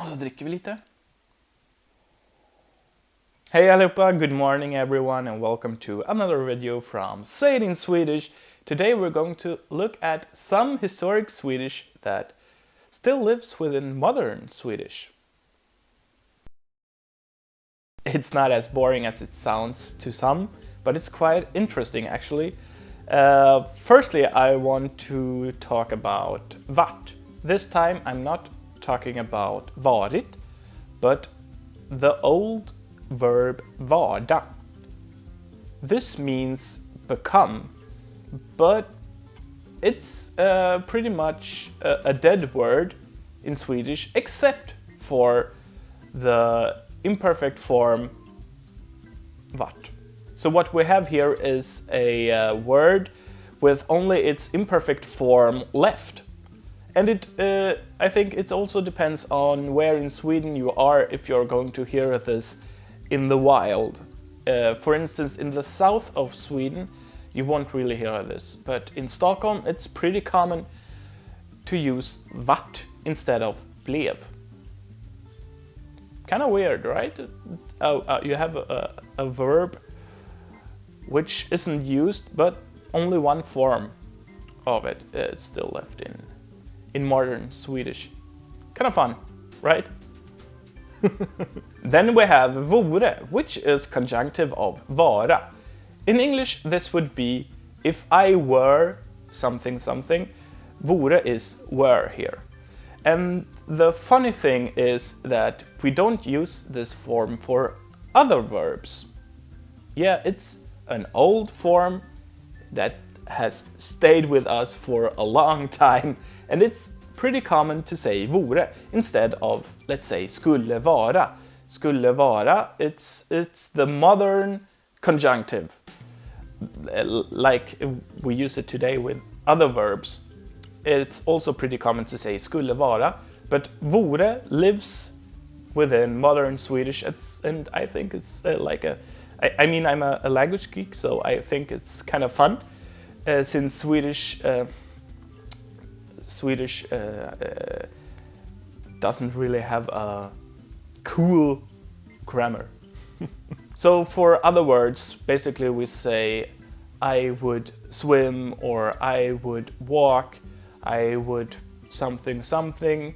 Och så dricker vi lite. Hey allihopa, good morning everyone and welcome to another video from Say It in Swedish. Today we're going to look at some historic Swedish that still lives within modern Swedish. It's not as boring as it sounds to some, but it's quite interesting actually. Firstly, I want to talk about vart. This time I'm not talking about varit, but the old verb vara. This means become, but it's pretty much a dead word in Swedish, except for the imperfect form vart. So what we have here is a word with only its imperfect form left. And I think it also depends on where in Sweden you are if you're going to hear this in the wild. For instance, in the south of Sweden, you won't really hear this. But in Stockholm, it's pretty common to use vart instead of blev. Kind of weird, right? You have a verb which isn't used, but only one form of it is still left in modern Swedish. Kind of fun, right? Then we have vore, which is conjunctive of vara. In English, this would be if I were something something. Vore is were here. And the funny thing is that we don't use this form for other verbs. Yeah, it's an old form that has stayed with us for a long time, and it's pretty common to say vore instead of, let's say, skulle vara. Skulle vara, it's the modern conjunctive, like we use it today with other verbs. It's also pretty common to say skulle vara, but vore lives within modern Swedish, and I think it's I mean, I'm a language geek, so I think it's kind of fun, since Swedish doesn't really have a cool grammar. So for other words, basically we say I would swim, or I would walk, I would something something,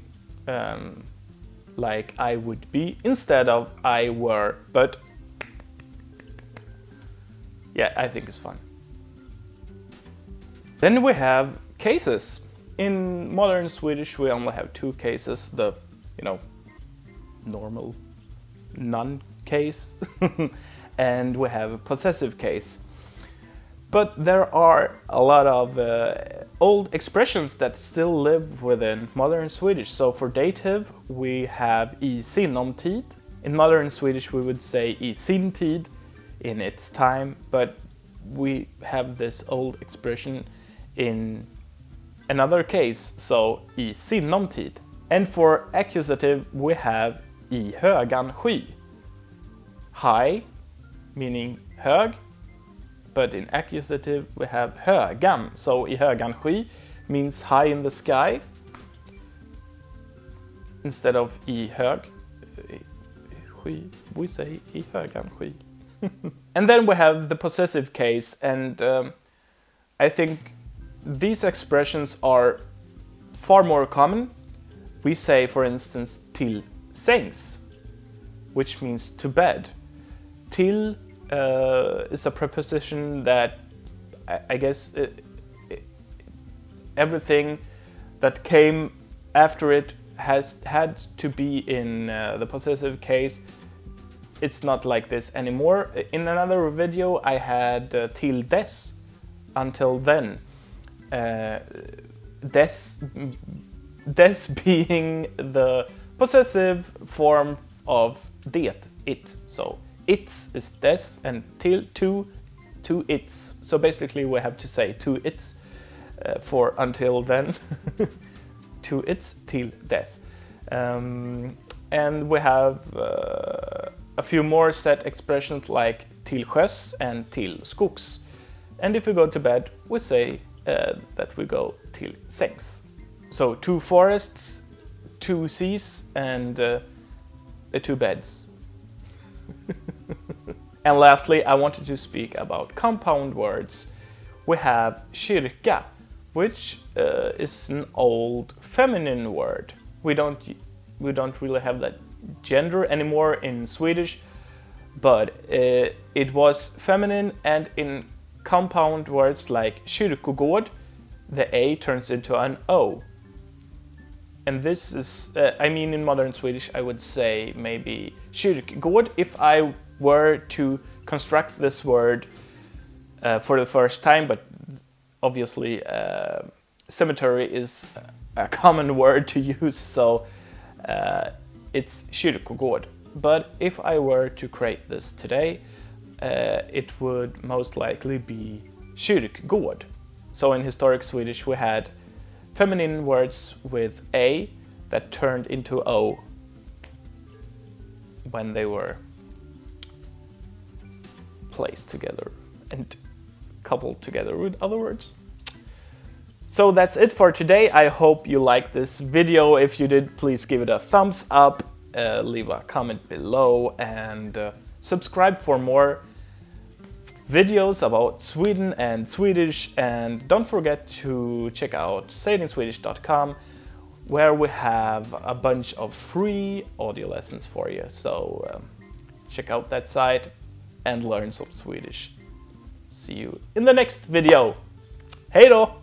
like I would be, instead of I were, but yeah, I think it's fun. Then we have cases. In modern Swedish we only have two cases, the, normal none case and we have a possessive case. But there are a lot of old expressions that still live within modern Swedish. So for dative we have I sinom tid. In modern Swedish we would say I sin tid, in its time, but we have this old expression in another case, so I sinom tid. And for accusative we have I högan sky. High, meaning hög, but in accusative we have högan, so I högan sky means high in the sky, instead of I hög sky, we say I högan sky. And then we have the possessive case, and I think these expressions are far more common. We say, for instance, till sängs, which means to bed. Till is a preposition that I guess everything that came after it has had to be in the possessive case. It's not like this anymore. In another video I had till dess, until then. Des being the possessive form of det, it. So its is des, and till to its. So basically we have to say to its for until then. To its, till des. And we have a few more set expressions like till sjöss and till skogs. And if we go to bed, we say that we go till sängs. So two forests, 2 C's and the 2 beds. And lastly, I wanted to speak about compound words. We have kyrka, which is an old feminine word. We don't really have that gender anymore in Swedish, but it was feminine, and in compound words like kyrkogård, the A turns into an O. And this is, I mean, in modern Swedish, I would say maybe kyrkogård if I were to construct this word for the first time, but obviously cemetery is a common word to use, so it's kyrkogård. But if I were to create this today, it would most likely be kyrkgård. So in historic Swedish we had feminine words with A that turned into O when they were placed together and coupled together with other words. So that's it for today. I hope you liked this video. If you did, please give it a thumbs up, leave a comment below, and subscribe for more videos about Sweden and Swedish. And don't forget to check out sayitinswedish.com, where we have a bunch of free audio lessons for you. So check out that site and learn some Swedish. See you in the next video. Hej då!